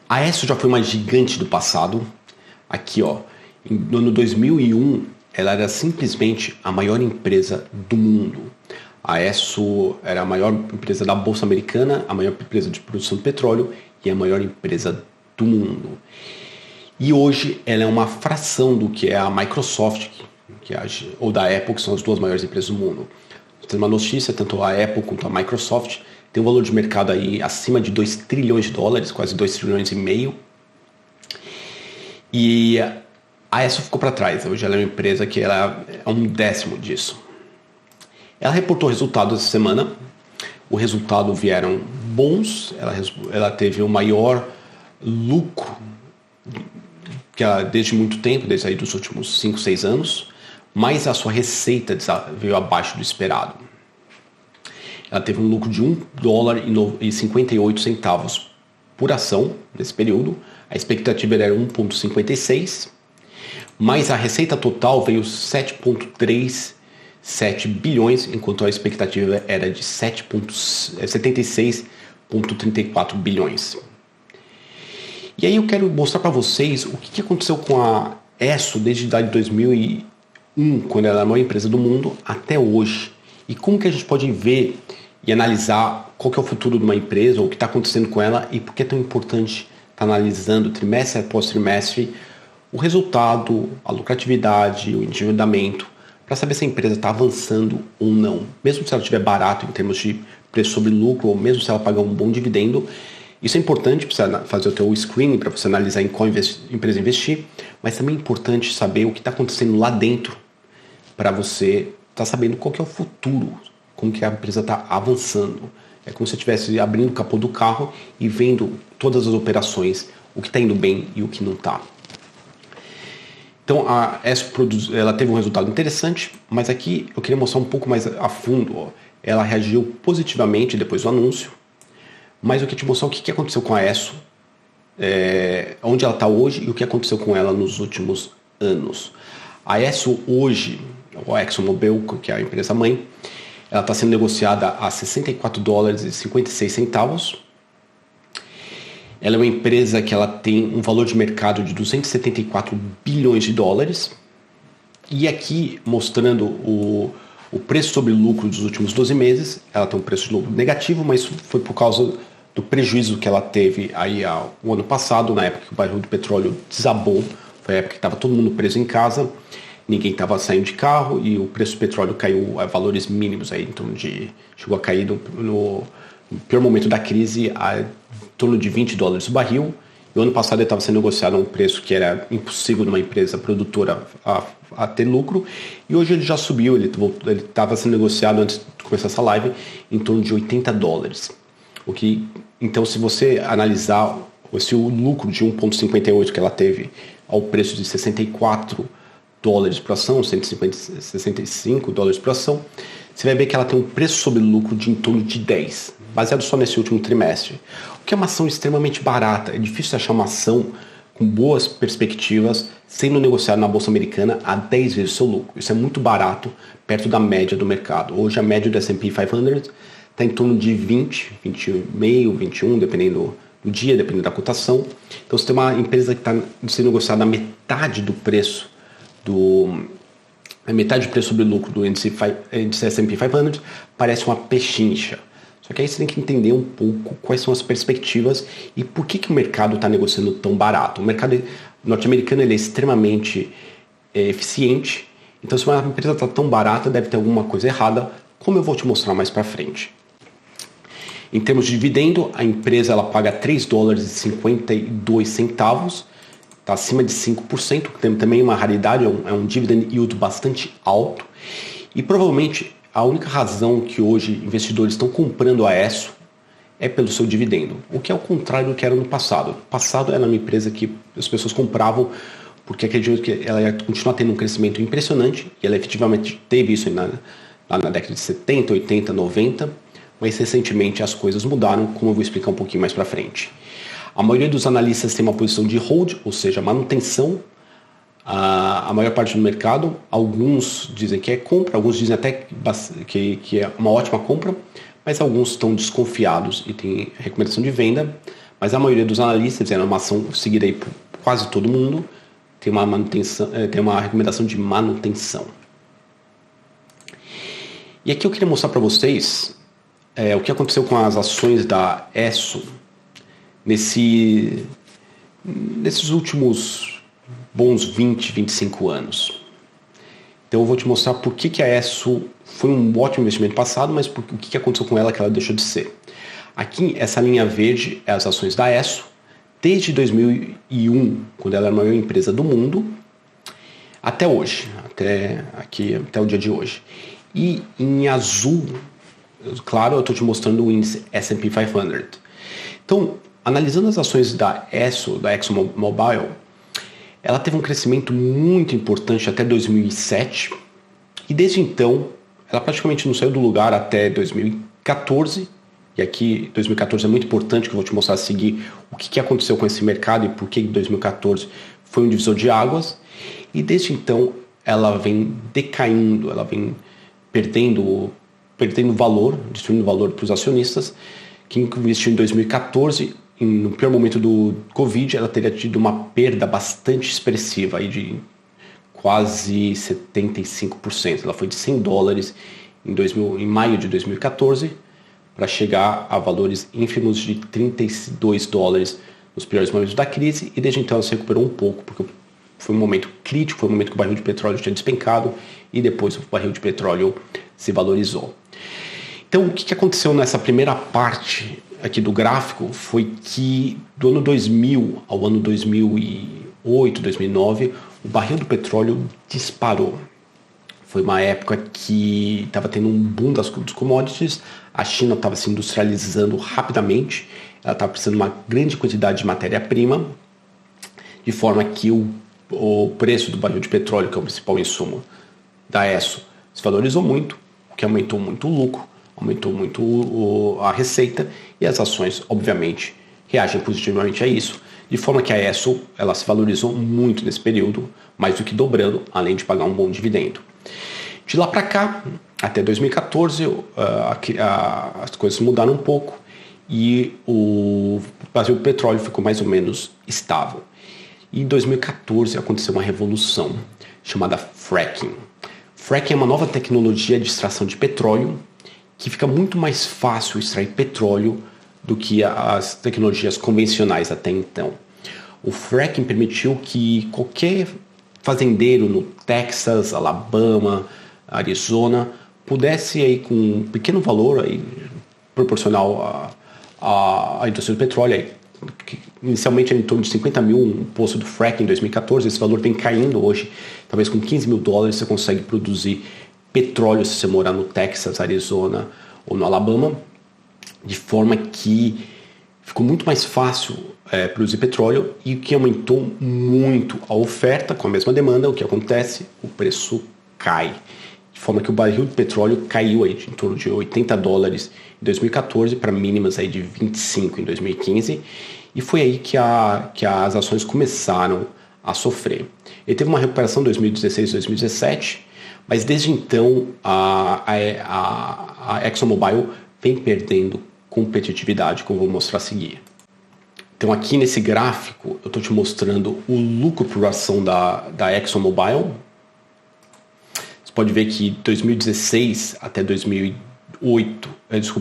A Esso já foi uma gigante do passado. Aqui, ó, no ano 2001, ela era simplesmente a maior empresa do mundo. A Esso era a maior empresa da Bolsa Americana, a maior empresa de produção de petróleo e a maior empresa do mundo. E hoje ela é uma fração do que é a Microsoft, ou da Apple, que são as duas maiores empresas do mundo. Tem uma notícia, tanto a Apple quanto a Microsoft tem um valor de mercado aí acima de 2 trilhões de dólares, quase 2 trilhões e meio. E a Esso ficou para trás. Hoje ela é uma empresa que ela é um décimo disso. Ela reportou resultados essa semana. O resultado vieram bons. Ela teve o maior lucro que ela, desde muito tempo, desde aí dos últimos 5, 6 anos. Mas a sua receita veio abaixo do esperado. Ela teve um lucro de $1,58 por ação nesse período. A expectativa era 1,56, mas a receita total veio 7,37 bilhões, enquanto a expectativa era de 76,34 bilhões. E aí eu quero mostrar para vocês o que aconteceu com a Esso desde 2001, quando ela era a maior empresa do mundo, até hoje. E como que a gente pode ver e analisar qual que é o futuro de uma empresa, ou o que está acontecendo com ela, e por que é tão importante estar analisando trimestre após trimestre o resultado, a lucratividade, o endividamento, para saber se a empresa está avançando ou não. Mesmo se ela estiver barato em termos de preço sobre lucro, ou mesmo se ela pagar um bom dividendo, isso é importante para você fazer o teu screening, para você analisar em qual empresa investir, mas também é importante saber o que está acontecendo lá dentro, para você estar sabendo qual que é o futuro, como que a empresa está avançando. É como se você estivesse abrindo o capô do carro e vendo todas as operações, o que está indo bem e o que não está. Então a Esso ela teve um resultado interessante, mas aqui eu queria mostrar um pouco mais a fundo. Ó. Ela reagiu positivamente depois do anúncio, mas eu queria te mostrar o que aconteceu com a Esso, onde ela está hoje e o que aconteceu com ela nos últimos anos. A Esso hoje, a ExxonMobil, que é a empresa mãe, ela está sendo negociada a $64,56. Ela é uma empresa que ela tem um valor de mercado de 274 bilhões de dólares. E aqui, mostrando o preço sobre lucro dos últimos 12 meses, ela tem um preço de lucro negativo, mas foi por causa do prejuízo que ela teve aí o ano passado, na época que o barril do petróleo desabou. Foi a época que estava todo mundo preso em casa. Ninguém estava saindo de carro e o preço do petróleo caiu a valores mínimos aí, chegou a cair no pior momento da crise a em torno de $20 o barril. E o ano passado ele estava sendo negociado a um preço que era impossível de uma empresa produtora a ter lucro. E hoje ele já subiu, ele estava sendo negociado antes de começar essa live em torno de $80. Então, se você analisar se o lucro de 1,58 que ela teve ao preço de $64 por ação, $165 por ação, você vai ver que ela tem um preço sobre lucro de em torno de 10, baseado só nesse último trimestre. O que é uma ação extremamente barata. É difícil achar uma ação com boas perspectivas sendo negociada na Bolsa Americana a 10 vezes o seu lucro. Isso é muito barato, perto da média do mercado. Hoje a média do S&P 500 está em torno de 20, 20,5, 21, dependendo do dia, dependendo da cotação. Então você tem uma empresa que está sendo negociada a metade do preço a metade do preço sobre lucro do índice S&P 500, parece uma pechincha. Só que aí você tem que entender um pouco quais são as perspectivas e por que o mercado está negociando tão barato. O mercado norte-americano ele é extremamente eficiente, então se uma empresa está tão barata, deve ter alguma coisa errada, como eu vou te mostrar mais para frente. Em termos de dividendo, a empresa ela paga $3,52, está acima de 5%, que também é uma raridade, é um dividend yield bastante alto. E provavelmente a única razão que hoje investidores estão comprando a Esso é pelo seu dividendo, o que é o contrário do que era no passado. No passado era uma empresa que as pessoas compravam porque acreditam que ela ia continuar tendo um crescimento impressionante, e ela efetivamente teve isso lá na década de 70, 80, 90, mas recentemente as coisas mudaram, como eu vou explicar um pouquinho mais para frente. A maioria dos analistas tem uma posição de hold, ou seja, manutenção, a maior parte do mercado. Alguns dizem que é compra, alguns dizem até que é uma ótima compra, mas alguns estão desconfiados e têm recomendação de venda. mas a maioria dos analistas, é uma ação seguida aí por quase todo mundo, tem uma manutenção, tem uma recomendação de manutenção. E aqui eu queria mostrar para vocês o que aconteceu com as ações da ESSO nesses últimos bons 20, 25 anos. Então eu vou te mostrar por que a ESSO foi um ótimo investimento passado, mas o que aconteceu com ela que ela deixou de ser. Aqui, essa linha verde é as ações da ESSO, desde 2001, quando ela era a maior empresa do mundo, até hoje, até o dia de hoje. E em azul, claro, eu estou te mostrando o índice S&P 500. Então, analisando as ações da ESSO, da ExxonMobil, ela teve um crescimento muito importante até 2007 e desde então ela praticamente não saiu do lugar até 2014. E aqui 2014 é muito importante, que eu vou te mostrar a seguir o que aconteceu com esse mercado e por que 2014 foi um divisor de águas. E desde então ela vem decaindo, ela vem perdendo valor, destruindo valor para os acionistas, que investiu em 2014, no pior momento do Covid, ela teria tido uma perda bastante expressiva, aí de quase 75%. Ela foi de $100 em maio de 2014, para chegar a valores ínfimos de $32 nos piores momentos da crise, e desde então ela se recuperou um pouco, porque foi um momento crítico, foi um momento que o barril de petróleo tinha despencado, e depois o barril de petróleo se valorizou. Então, o que aconteceu nessa primeira parte aqui do gráfico foi que do ano 2000 ao ano 2008, 2009, o barril do petróleo disparou. Foi uma época que estava tendo um boom dos commodities, a China estava se industrializando rapidamente, ela estava precisando de uma grande quantidade de matéria-prima, de forma que o preço do barril de petróleo, que é o principal insumo da ESSO, se valorizou muito, o que aumentou muito o lucro, aumentou muito a receita, e as ações, obviamente, reagem positivamente a isso, de forma que a ESSO ela se valorizou muito nesse período, mais do que dobrando, além de pagar um bom dividendo. De lá para cá, até 2014, as coisas mudaram um pouco e o barril de petróleo ficou mais ou menos estável. E em 2014 aconteceu uma revolução chamada fracking. Fracking é uma nova tecnologia de extração de petróleo que fica muito mais fácil extrair petróleo do que as tecnologias convencionais até então. O fracking permitiu que qualquer fazendeiro no Texas, Alabama, Arizona pudesse aí com um pequeno valor aí, proporcional à indústria do petróleo, aí, que inicialmente era em torno de 50 mil um poço do fracking em 2014, esse valor vem caindo hoje, talvez com $15 mil você consegue produzir petróleo se você morar no Texas, Arizona ou no Alabama, de forma que ficou muito mais fácil produzir petróleo, e o que aumentou muito a oferta com a mesma demanda. O que acontece? O preço cai, de forma que o barril de petróleo caiu aí em torno de $80 em 2014 para mínimas aí de 25 em 2015, e foi aí que as ações começaram a sofrer. Ele teve uma recuperação em 2016 e 2017, mas desde então a ExxonMobil vem perdendo competitividade, como eu vou mostrar a seguir. Então aqui nesse gráfico eu estou te mostrando o lucro por ação da ExxonMobil. Você pode ver que 2016 até 2008,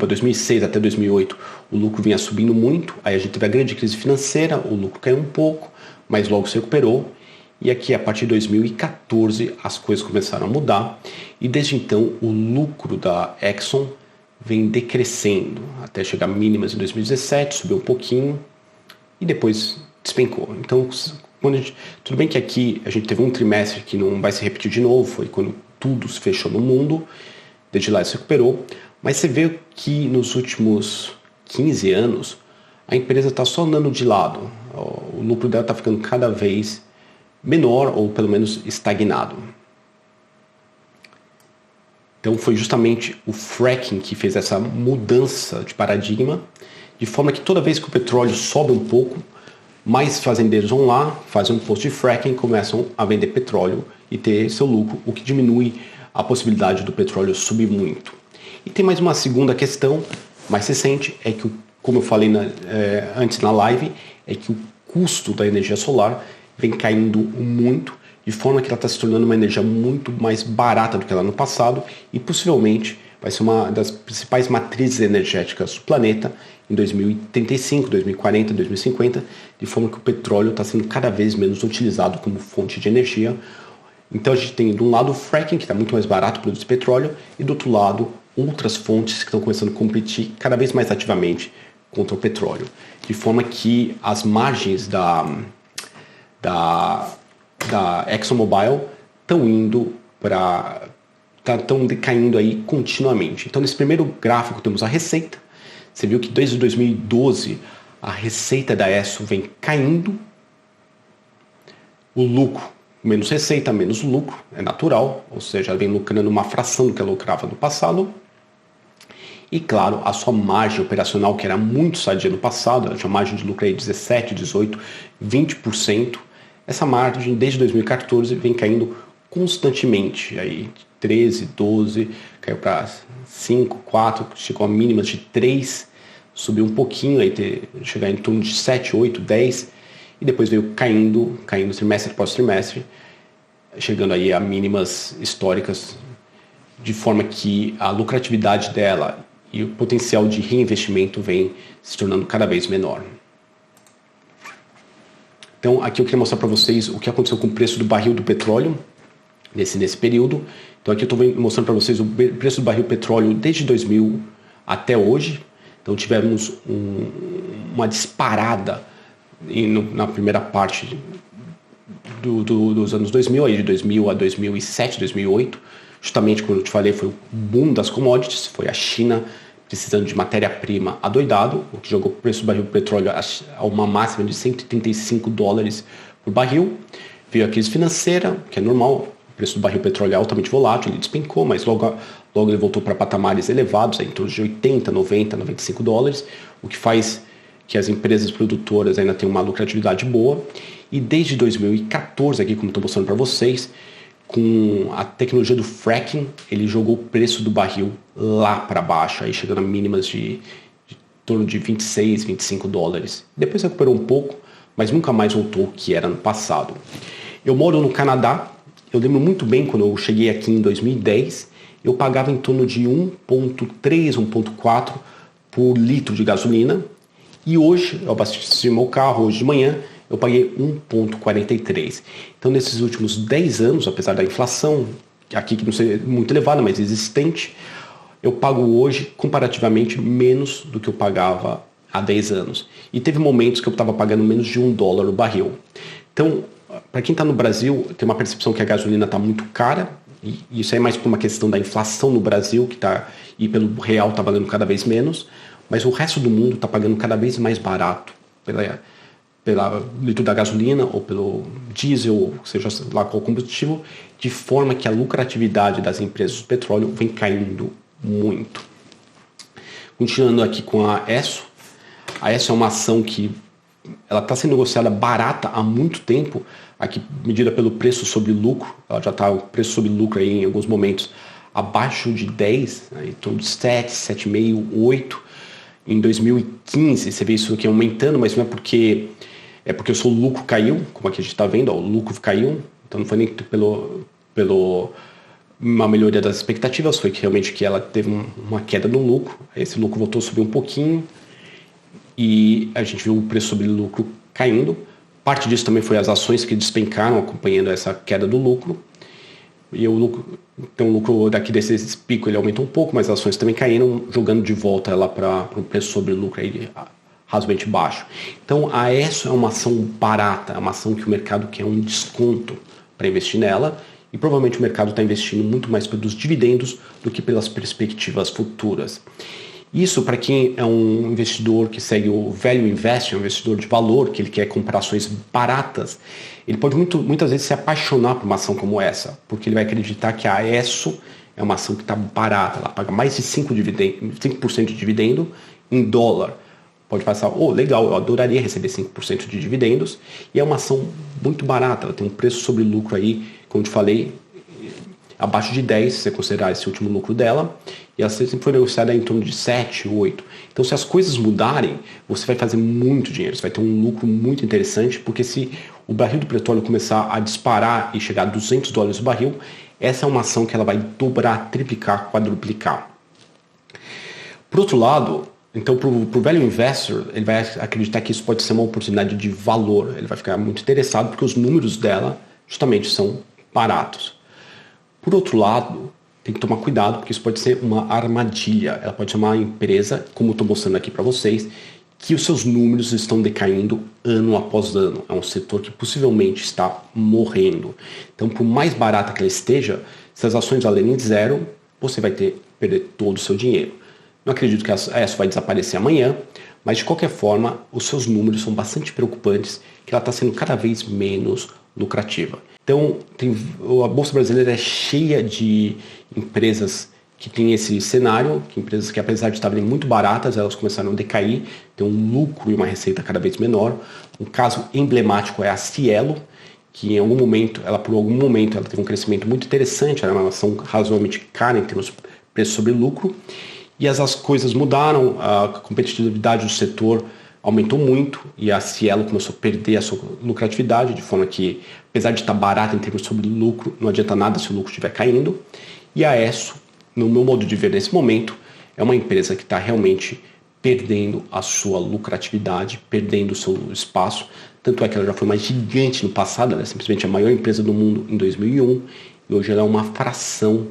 2006 até 2008 o lucro vinha subindo muito, aí a gente teve a grande crise financeira, o lucro caiu um pouco, mas logo se recuperou. E aqui, a partir de 2014, as coisas começaram a mudar, e desde então o lucro da Exxon vem decrescendo, até chegar mínimas em 2017, subiu um pouquinho, e depois despencou. Então, tudo bem que aqui a gente teve um trimestre que não vai se repetir de novo, foi quando tudo se fechou no mundo, desde lá se recuperou, mas você vê que nos últimos 15 anos, a empresa está só andando de lado, o lucro dela está ficando cada vez menor, ou pelo menos estagnado. Então foi justamente o fracking que fez essa mudança de paradigma, de forma que toda vez que o petróleo sobe um pouco, mais fazendeiros vão lá, fazem um posto de fracking, começam a vender petróleo e ter seu lucro, o que diminui a possibilidade do petróleo subir muito. E tem mais uma segunda questão, mais recente, é que o como eu falei antes na live, é que o custo da energia solar vem caindo muito, de forma que ela está se tornando uma energia muito mais barata do que ela no passado e possivelmente vai ser uma das principais matrizes energéticas do planeta em 2035, 2040, 2050, de forma que o petróleo está sendo cada vez menos utilizado como fonte de energia. Então a gente tem de um lado o fracking, que está muito mais barato para produzir petróleo, e do outro lado outras fontes que estão começando a competir cada vez mais ativamente contra o petróleo, de forma que as margens da ExxonMobil estão indo para estão decaindo aí continuamente. Então nesse primeiro gráfico temos a receita. Você viu que desde 2012 a receita da Esso vem caindo, o lucro menos receita, menos lucro, é natural, ou seja, ela vem lucrando uma fração do que ela lucrava no passado. E claro, a sua margem operacional, que era muito sadia no passado, ela tinha margem de lucro aí de 17%, 18%, 20%. Essa margem, desde 2014, vem caindo constantemente. Aí 13%, 12%, caiu para 5%, 4%, chegou a mínimas de 3%, subiu um pouquinho, aí chegar em torno de 7%, 8%, 10%, e depois veio caindo trimestre após trimestre, chegando aí a mínimas históricas, de forma que a lucratividade dela e o potencial de reinvestimento vem se tornando cada vez menor. Então aqui eu queria mostrar para vocês o que aconteceu com o preço do barril do petróleo nesse período. Então aqui eu estou mostrando para vocês o preço do barril do petróleo desde 2000 até hoje. Então tivemos uma disparada na primeira parte dos anos 2000, aí de 2000 a 2007, 2008, justamente como eu te falei, foi o boom das commodities, foi a China precisando de matéria-prima adoidado, o que jogou o preço do barril do petróleo a uma máxima de $135 por barril. Veio a crise financeira, que é normal, o preço do barril do petróleo é altamente volátil, ele despencou, mas logo ele voltou para patamares elevados, em torno de 80, 90, $95, o que faz que as empresas produtoras ainda tenham uma lucratividade boa. E desde 2014, aqui como estou mostrando para vocês, com a tecnologia do fracking, ele jogou o preço do barril lá para baixo, aí chegando a mínimas de torno de 26, $25. Depois recuperou um pouco, mas nunca mais voltou o que era no passado. Eu moro no Canadá, eu lembro muito bem quando eu cheguei aqui em 2010, eu pagava em torno de 1,3, 1,4 por litro de gasolina, e hoje, eu abasteci meu carro hoje de manhã, eu paguei 1,43. Então, nesses últimos 10 anos, apesar da inflação, aqui que não seja muito elevada, mas existente, eu pago hoje comparativamente menos do que eu pagava há 10 anos. E teve momentos que eu estava pagando menos de $1 o barril. Então, para quem está no Brasil, tem uma percepção que a gasolina está muito cara, e isso é mais por uma questão da inflação no Brasil, e pelo real está valendo cada vez menos, mas o resto do mundo está pagando cada vez mais barato pela litro da gasolina ou pelo diesel, ou seja lá qual combustível, de forma que a lucratividade das empresas do petróleo vem caindo muito. Continuando aqui com a Esso. A Esso é uma ação que ela está sendo negociada barata há muito tempo, aqui medida pelo preço sobre lucro. Ela já está o preço sobre lucro aí em alguns momentos abaixo de 10, em torno de 7, 7,5, 8. Em 2015, você vê isso aqui aumentando, mas não é porque o seu lucro caiu, como aqui a gente está vendo, o lucro caiu, então não foi nem pelo uma melhoria das expectativas, foi que realmente que ela teve uma queda no lucro, esse lucro voltou a subir um pouquinho e a gente viu o preço sobre lucro caindo. Parte disso também foi as ações que despencaram acompanhando essa queda do lucro. E o lucro daqui desse pico ele aumentou um pouco, mas as ações também caíram, jogando de volta ela para um preço sobre lucro aí razoavelmente baixo. Então a Esso é uma ação barata, é uma ação que o mercado quer um desconto para investir nela, e provavelmente o mercado está investindo muito mais pelos dividendos do que pelas perspectivas futuras. Isso, para quem é um investidor que segue o value investing, um investidor de valor, que ele quer comprar ações baratas, ele pode muitas vezes se apaixonar por uma ação como essa, porque ele vai acreditar que a Esso é uma ação que está barata, ela paga mais de 5% de dividendo em dólar. Pode passar, legal, eu adoraria receber 5% de dividendos, e é uma ação muito barata, ela tem um preço sobre lucro aí, como eu te falei, abaixo de 10, se você considerar esse último lucro dela, e ela sempre foi negociada em torno de 7, 8. Então, se as coisas mudarem, você vai fazer muito dinheiro, você vai ter um lucro muito interessante, porque se o barril do petróleo começar a disparar e chegar a $200 o barril, essa é uma ação que ela vai dobrar, triplicar, quadruplicar. Por outro lado, então para o value investor, ele vai acreditar que isso pode ser uma oportunidade de valor, ele vai ficar muito interessado porque os números dela justamente são baratos. Por outro lado, tem que tomar cuidado porque isso pode ser uma armadilha, ela pode ser uma empresa, como eu estou mostrando aqui para vocês, que os seus números estão decaindo ano após ano. É um setor que possivelmente está morrendo. Então, por mais barata que ela esteja, se as ações valerem zero, você vai perder todo o seu dinheiro. Não acredito que essa vai desaparecer amanhã, mas de qualquer forma, os seus números são bastante preocupantes, que ela está sendo cada vez menos lucrativa. Então, a Bolsa Brasileira é cheia de empresas que tem esse cenário, que empresas que apesar de estarem muito baratas, elas começaram a decair, tem um lucro e uma receita cada vez menor. Um caso emblemático é a Cielo, que por algum momento ela teve um crescimento muito interessante, era uma ação razoavelmente cara em termos de preço sobre lucro, e as coisas mudaram, a competitividade do setor aumentou muito e a Cielo começou a perder a sua lucratividade, de forma que, apesar de estar barata em termos sobre lucro, não adianta nada se o lucro estiver caindo. E a Esso, no meu modo de ver nesse momento, é uma empresa que está realmente perdendo a sua lucratividade, perdendo o seu espaço. Tanto é que ela já foi uma gigante no passado, ela é simplesmente a maior empresa do mundo em 2001, e hoje ela é uma fração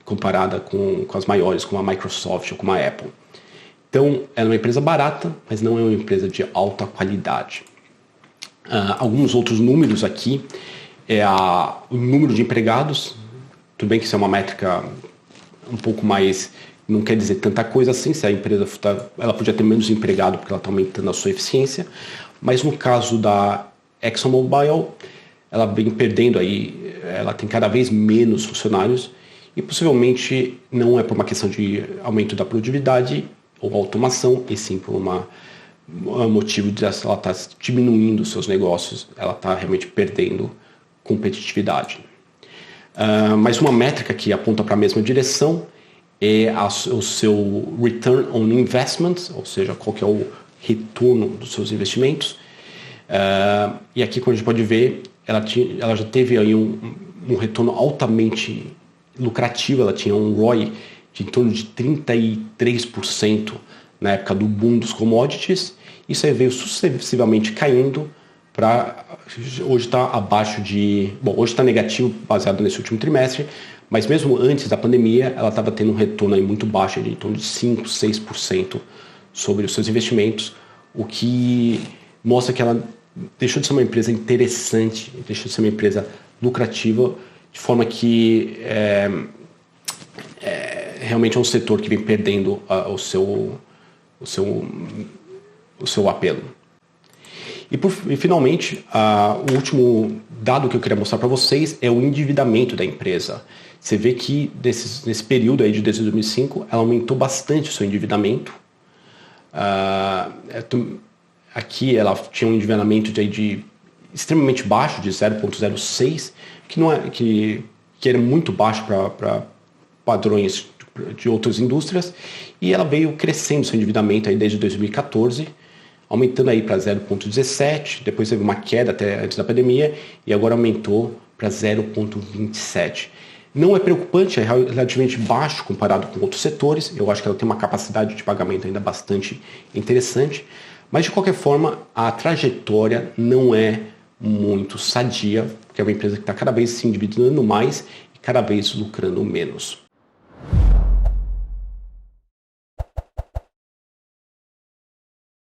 comparada com as maiores, como a Microsoft ou como a Apple. Então, ela é uma empresa barata, mas não é uma empresa de alta qualidade. Alguns outros números aqui, o número de empregados, tudo bem que isso é uma métrica um pouco mais, não quer dizer tanta coisa assim, se a empresa ela podia ter menos empregado porque ela está aumentando a sua eficiência, mas no caso da ExxonMobil, ela vem perdendo aí, ela tem cada vez menos funcionários e possivelmente não é por uma questão de aumento da produtividade ou automação, e sim por um motivo de ela estar diminuindo os seus negócios, ela está realmente perdendo competitividade. Mas uma métrica que aponta para a mesma direção é o seu Return on Investment, ou seja, qual que é o retorno dos seus investimentos. E aqui, como a gente pode ver, ela já teve aí um retorno altamente lucrativo, ela tinha um ROI de em torno de 33% na época do boom dos commodities. Isso aí veio sucessivamente caindo para hoje está abaixo de... Bom, hoje está negativo baseado nesse último trimestre, mas mesmo antes da pandemia, ela estava tendo um retorno aí muito baixo, de em torno de 5%, 6% sobre os seus investimentos, o que mostra que ela deixou de ser uma empresa interessante, deixou de ser uma empresa lucrativa, de forma que realmente é um setor que vem perdendo o seu apelo. E finalmente, o último dado que eu queria mostrar para vocês é o endividamento da empresa. Você vê que nesse período aí desde 2005, ela aumentou bastante o seu endividamento. Aqui ela tinha um endividamento de extremamente baixo, de 0,06, que era muito baixo para padrões de outras indústrias, e ela veio crescendo seu endividamento aí desde 2014, aumentando aí para 0,17, depois teve uma queda até antes da pandemia, e agora aumentou para 0,27. Não é preocupante, é relativamente baixo comparado com outros setores, eu acho que ela tem uma capacidade de pagamento ainda bastante interessante, mas de qualquer forma a trajetória não é muito sadia, porque é uma empresa que está cada vez se endividando mais e cada vez lucrando menos.